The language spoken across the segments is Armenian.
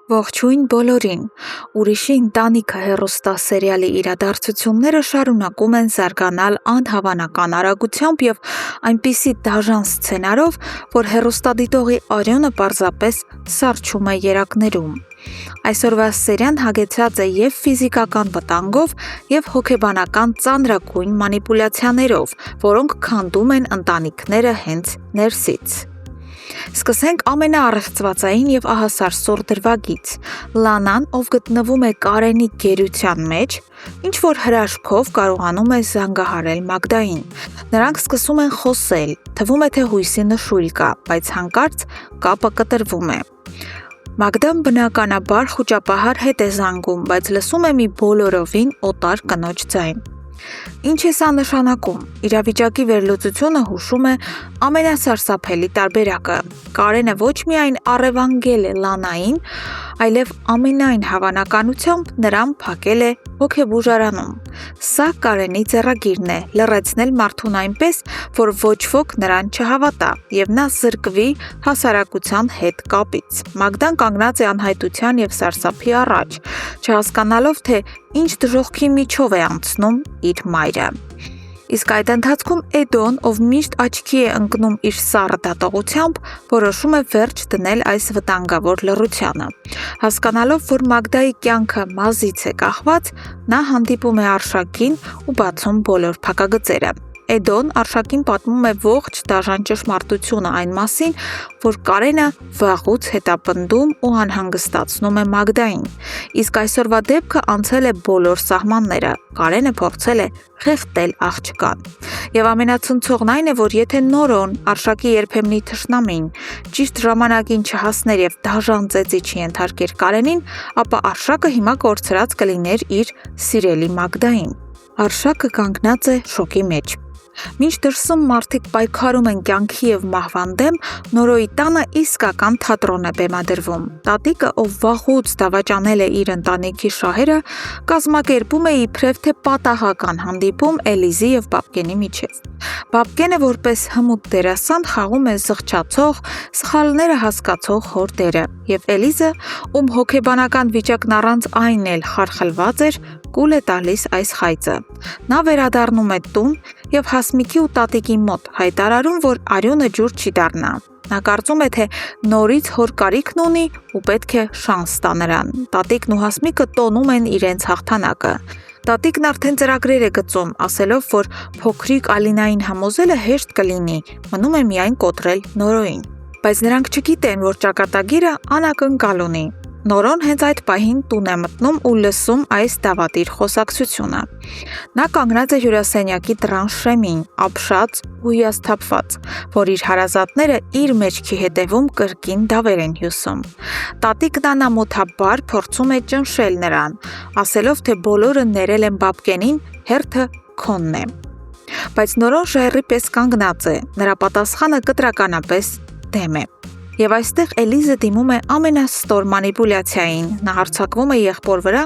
Ողջույն բոլորին։ Ուրիշի ընտանիքը հեռուստասերիալի իրադարձությունները շարունակում են զարգանալ անհավանական արագությամբ և այնպիսի դաժան սցենարով, որ հեռուստադիտողի արյունը պարզապես սառչում է երակներում։ Այսօրվա սերիան հագեցած է և ֆիզիկական վտանգով, և հոգեբանական ծանրագույն մանիպուլյացիաներով, որոնք քանդում են ընտանիքները հենց ներսից։ Սկսենք ամենաառեղծվածային և ահասարսուռ դրվագից։ Լանան, ով գտնվում է Կարենի գերության մեջ, ինչ-որ հրաշքով կարողանում է զանգահարել Մագդային։ Նրանք սկսում են խոսել, թվում է, թե հույսի նշույլ կա, բայց հանկարծ կապը կտրվում է։ Մագդան բնականաբար խուճապահար հետ է զանգում, բայց լսում է մի բոլորովին օտար կնոջ ձայն։ Ինչ է սա նշանակում։ Իրավիճակի վերլուծությունը հուշում է ամենասարսափելի տարբերակը։ Կարենը ոչ միայն առևանգել է Լանային, այլև ամենայն հավանականությամբ նրան փակել է հոգեբուժարանում։ Սա Կարենի ձեռագիրն է՝ լռեցնել մարդուն այնպես, որ ոչ ոք նրան չհավատա, և նա զրկվի հասարակության հետ կապից։ Մագդան կանգնած է անհայտության և սարսափի առաջ, չհասկանալով, թե ինչ դժոխքի միջով է անցնում իր մայրը։ Իսկ այդ ընթացքում Էդոն, ով միշտ աչքի է ընկնում իր սառը դատողությամբ, որոշում է վերջ դնել այս վտանգավոր լռությանը։ Հասկանալով, որ Մագդայի կյանքը մազից է կախված, նա հանդիպում է Արշակին ու բացում բոլոր փակագծերը։ Էդոն Արշակին պատմում է ողջ դաժան ճշմարտությունը այն մասին, որ Կարենը վաղուց հետապնդում ու անհանգստացնում է Մագդային։ Իսկ այսօրվա դեպքը անցել է բոլոր սահմանները։ Կարենը փորձել է խեղդել աղջկան։ Եվ ամենացնցողն այն է, որ եթե Նորոն, Արշակի երբեմնի թշնամին, ճիշտ ժամանակին չհասներ և դաժան ծեծի չենթարկեր Կարենին, ապա Արշակը հիմա կորցրած կլիներ իր սիրելի Մագդային։ Արշակը կանգնած է շոկի մեջ։ Մինչ դրսում մարդիկ պայքարում են կյանքի և մահվան դեմ, Նորոյի տանը իսկական թատրոն է բեմադրվում։ Տատիկը, ով վաղուց դավաճանել է իր ընտանիքի շահերը, կազմակերպում է իբրև թե պատահական հանդիպում Էլիզի և Բաբկենի միջև։ Բաբկենը որպես հմուտ դերասան խաղում է զղջացող, սխալները հասկացող հոր դերը, և Էլիզը, ում հոգեբանական վիճակն առանց այն էլ խարխլված էր, կուլ է տալիս այս խայծը։ Նա վերադառնում է տուն և Հասմիկի ու տատիկի մոտ հայտարարում, որ արյունը ջուր չի դառնա։ Նա կարծում է, թե նորից հոր կարիքն ունի ու պետք է շանս տա նրան։ Տատիկն ու Հասմիկը տոնում են իրենց հաղթանակը։ Տատիկն արդեն ծրագրեր է գծում, ասելով, որ փոքրիկ Ալինային համոզելը հեշտ կլինի, մնում է միայն կոտրել Նորոյին։ Բայց նրանք չգիտեն, որ ճակատագիրը անակնկալ ունի։ Նորոն հենց այդ պահին տուն է մտնում ու լսում այս դավադիր խոսակցությունը։ Նա կանգնած է հյուրասենյակի դռան շեմին, ապշած ու հիասթափված, որ իր հարազատները իր մեջքի հետևում կրկին դավեր են հյուսում։ Տատիկն անամոթաբար փորձում է ճնշել նրան, ասելով, թե բոլորը ներել են Բաբկենին, հերթը քոնն է։ Բայց Նորոն ժայռի պես կանգնած է, նրա պատասխանը կտրականապես դեմ է։ Եվ այստեղ Էլիզը դիմում է ամենաստոր մանիպուլյացիային։ Նա հարձակվում է եղբոր վրա,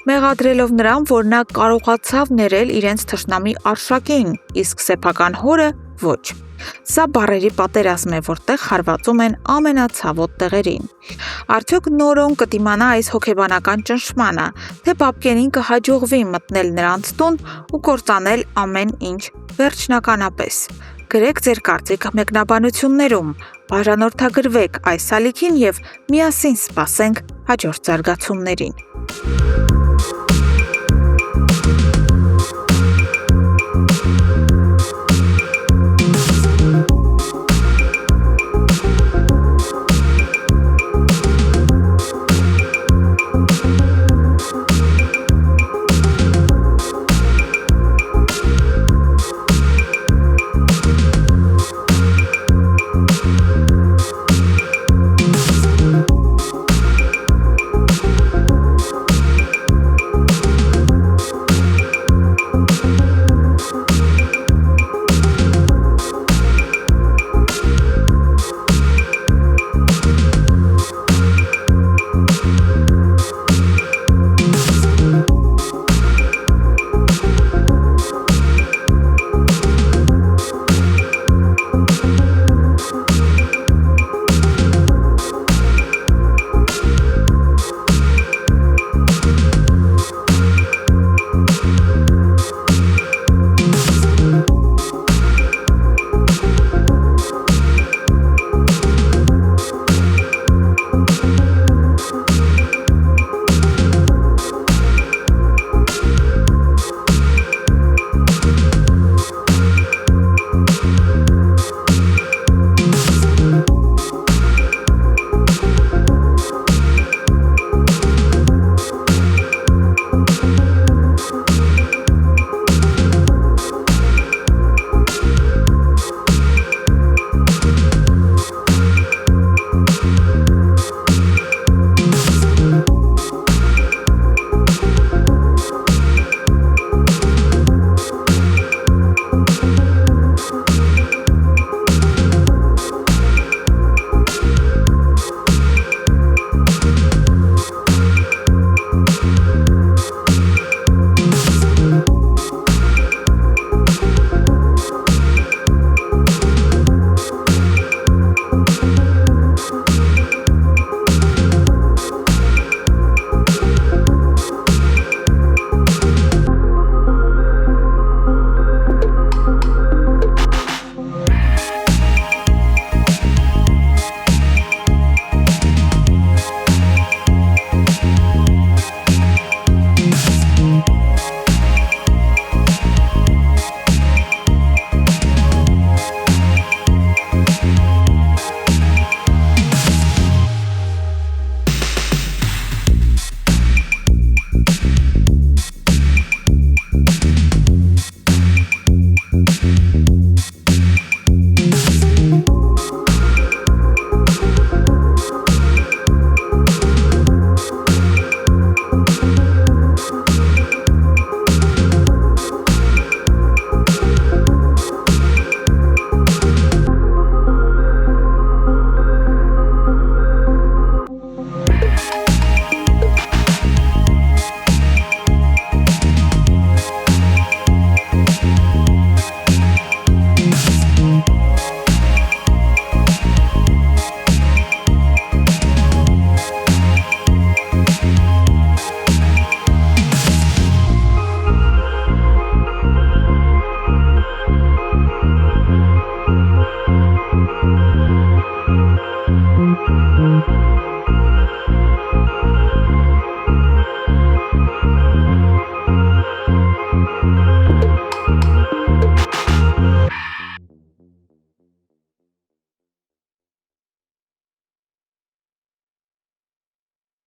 մեղադրելով նրան, որ նա կարողացավ ներել իրենց թշնամի Արշակին, իսկ սեփական հորը ոչ։ Սա բառերի պատերազմ է, որտեղ հարվածում են ամենացավոտ տեղերին։ Արդյոք Նորոն կդիմանա այս հոգեբանական ճնշմանը, թե Բաբկենին կհաջողվի մտնել նրանց տուն ու կործանել ամեն ինչ վերջնականապես։ Գրեք ձեր կարծիքը մեկնաբանություններում, բաժանորդագրվեք այս ալիքին և միասին սպասենք հաջորդ զարգացումներին։